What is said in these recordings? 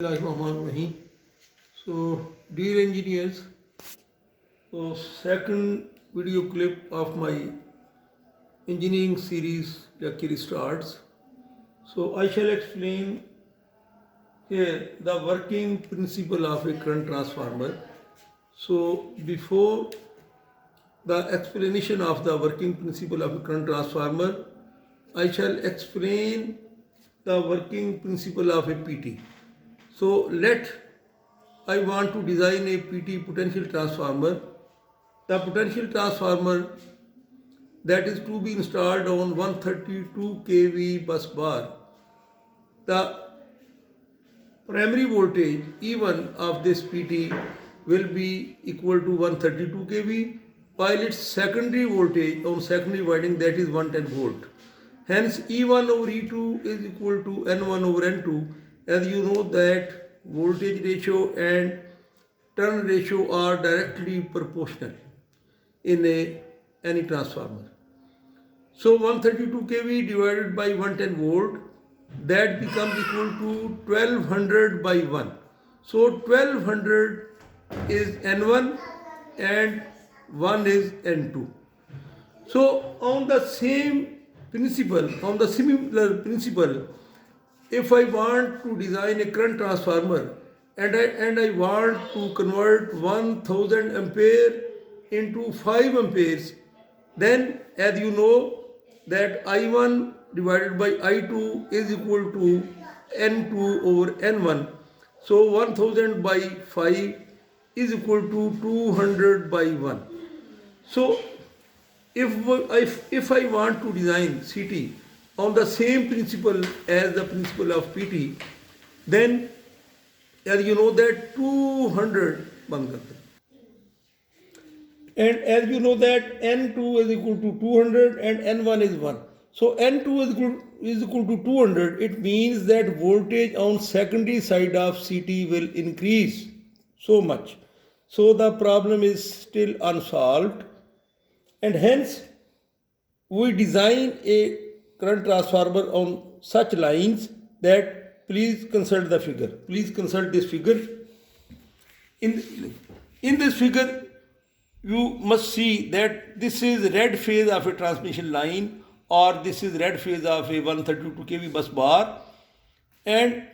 Bismillahirrahmanirrahim. So, dear engineers, so second video clip of my engineering series lecture starts. So, I shall explain here the working principle of a current transformer. So, before the explanation of the working principle of a current transformer, I shall explain the working principle of a PT. So, I want to design a PT potential transformer. The potential transformer that is to be installed on 132 kV bus bar. The primary voltage E1 of this PT will be equal to 132 kV, while its secondary voltage on secondary winding, that is 110 volt. Hence E1 over E2 is equal to N1 over N2, as you know that voltage ratio and turn ratio are directly proportional in any transformer. So 132 kV divided by 110 volt, that becomes equal to 1200 by 1. So 1200 is N1 and 1 is N2. So on the similar principle, if I want to design a current transformer and I want to convert 1000 ampere into 5 amperes, then as you know that I1 divided by I2 is equal to N2 over N1. So 1000 by 5 is equal to 200 by 1. So if I want to design CT on the same principle as the principle of PT, then as you know that 200 band kar do. And as you know that N2 is equal to 200 and N1 is 1. So N2 is equal to 200. It means that voltage on secondary side of CT will increase so much. So the problem is still unsolved, and hence we design a current transformer on such lines that, please consult the figure. Please consult this figure. In this figure, you must see that this is red phase of a transmission line, or this is red phase of a 132 kV bus bar, and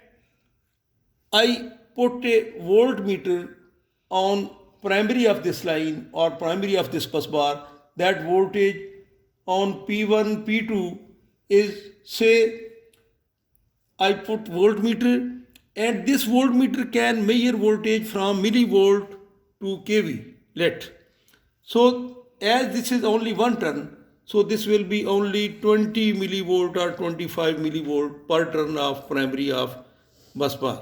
I put a voltmeter on primary of this line or primary of this bus bar. That voltage on P1, P2 is, say, I put voltmeter, and this voltmeter can measure voltage from millivolt to kV, let. So as this is only one turn, so this will be only 20 millivolt or 25 millivolt per turn of primary of bus bar.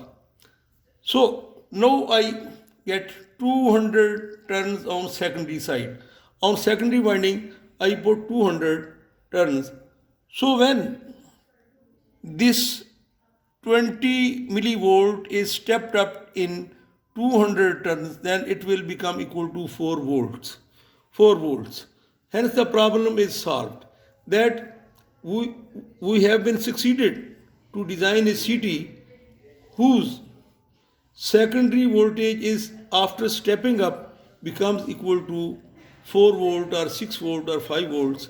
So now I get 200 turns on secondary side. On secondary winding, I put 200 turns. So when this 20 millivolt is stepped up in 200 turns, then it will become equal to 4 volts. 4 volts. Hence the problem is solved, that we have been succeeded to design a CT whose secondary voltage is, after stepping up, becomes equal to 4 volt or 6 volt or 5 volts,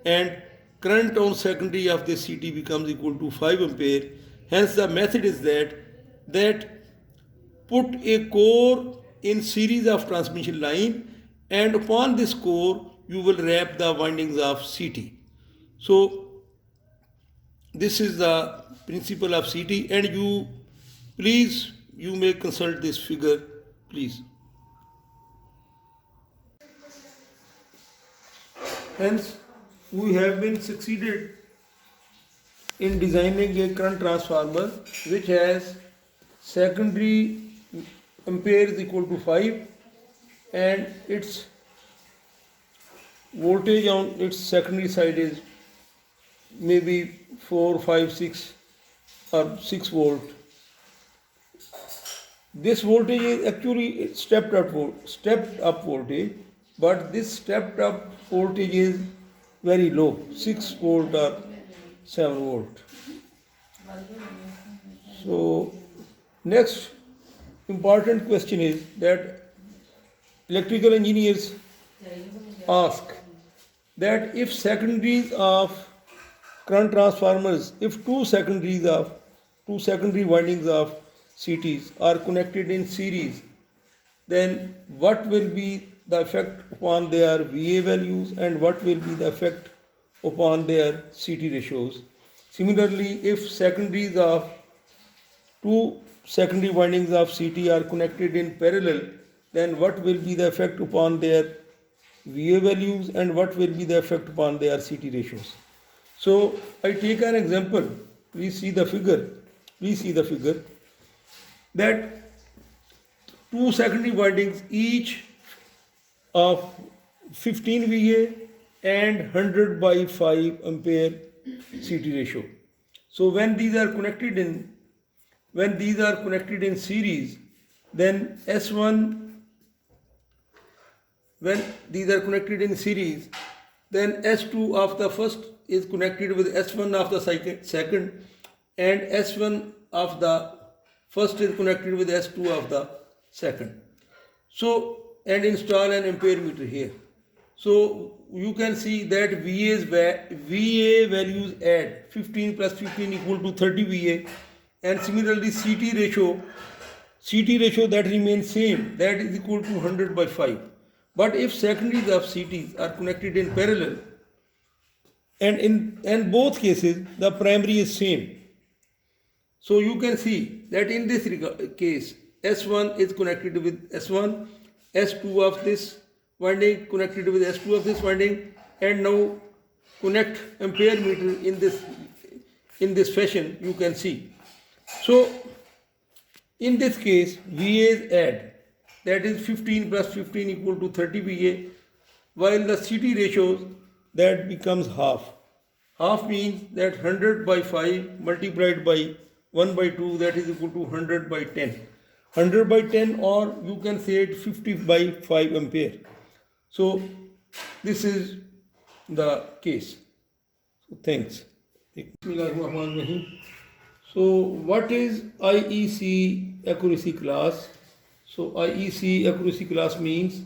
and current on secondary of this CT becomes equal to 5 ampere. Hence the method is that put a core in series of transmission line, and upon this core you will wrap the windings of CT. So this is the principle of CT, and you may consult this figure, please. Hence we have been succeeded in designing a current transformer which has secondary ampere is equal to 5, and its voltage on its secondary side is maybe 4, 5, 6 or 6 volt. This voltage is actually stepped up voltage, but this stepped up voltage is very low, 6 volt or 7 volt. So Next important question is that electrical engineers ask that if secondaries of current transformers, if two secondary windings of CTs are connected in series, then what will be the effect upon their VA values and what will be the effect upon their CT ratios. Similarly, if secondaries of two secondary windings of CT are connected in parallel, then what will be the effect upon their VA values and what will be the effect upon their CT ratios. So I take an example. Please see the figure. That two secondary windings each of 15 VA and 100 by 5 ampere CT ratio. So when these are connected in series, then S1, when these are connected in series, then S2 of the first is connected with S1 of the second, and S1 of the first is connected with S2 of the second. So, and install an ampere meter here. So you can see that VA values add 15 plus 15 equal to 30 VA, and similarly CT ratio that remains same, that is equal to 100 by 5. But if secondaries of CTs are connected in parallel, and in both cases the primary is same, so you can see that in this case S1 is connected with S1, S2 of this winding connected with S2 of this winding, and now connect ampere meter in this fashion, you can see. So in this case VAs add, that is 15 plus 15 equal to 30 VA, while the CT ratios, that becomes half. Half means that 100 by 5 multiplied by 1 by 2, that is equal to 100 by 10. 100 by 10, or you can say it 50 by 5 ampere. So this is the case. So thanks. So what is IEC accuracy class? So IEC accuracy class means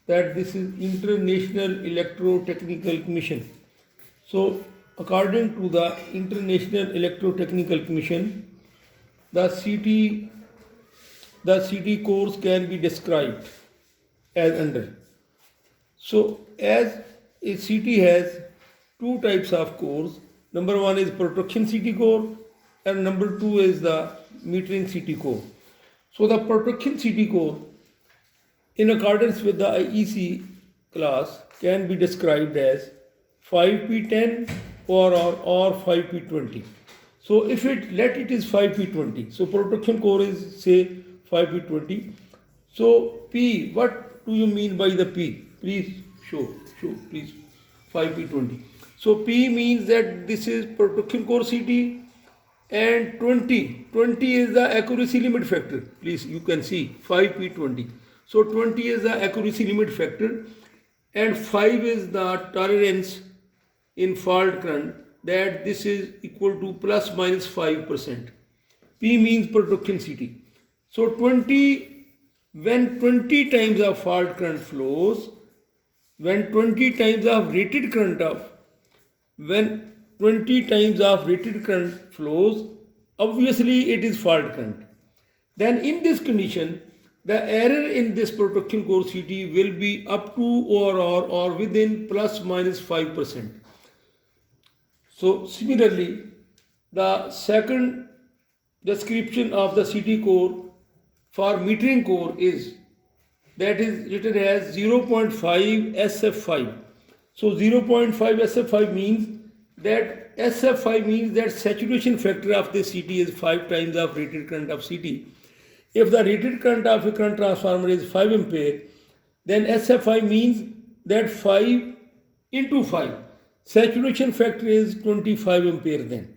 that this is International Electrotechnical Commission. So according to the International Electrotechnical Commission, the CT cores can be described as under. So as a CT has two types of cores. Number one is protection CT core and number two is the metering CT core. So the protection CT core, in accordance with the IEC class, can be described as 5P10 or 5P20. So if let it is 5P20, so protection core is say 5P20. So P, what do you mean by the P? Please show please. 5P20. So P means that this is protection core CT, and 20 is the accuracy limit factor. Please, you can see 5P20. So 20 is the accuracy limit factor and 5 is the tolerance in fault current, that this is equal to plus minus 5%. P means protection CT. So 20, when 20 times of fault current flows, when 20 times of rated current flows, obviously it is fault current. Then in this condition, the error in this protection core CT will be up to or within plus minus 5%. So similarly, the second description of the CT core for metering core is, that is written as 0.5 SF5. So 0.5 SF5 means that SF5 means that saturation factor of the CT is 5 times of rated current of CT. If the rated current of a current transformer is 5 ampere, then SF5 means that 5 into 5. Saturation factor is 25 ampere then.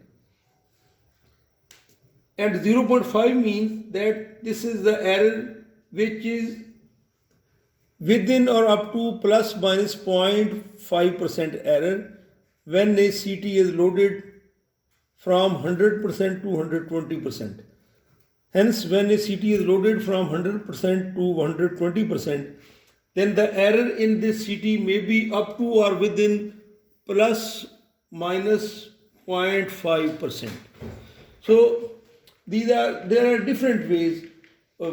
And 0.5 means that this is the error which is within or up to plus minus 0.5% error when a CT is loaded from 100% to 120%. Hence, when a CT is loaded from 100% to 120%, then the error in this CT may be up to or within plus minus 0.5%. So there are different ways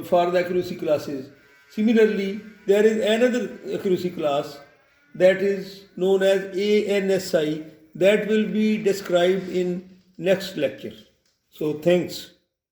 for the accuracy classes. Similarly, there is another accuracy class that is known as ANSI that will be described in next lecture. So thanks.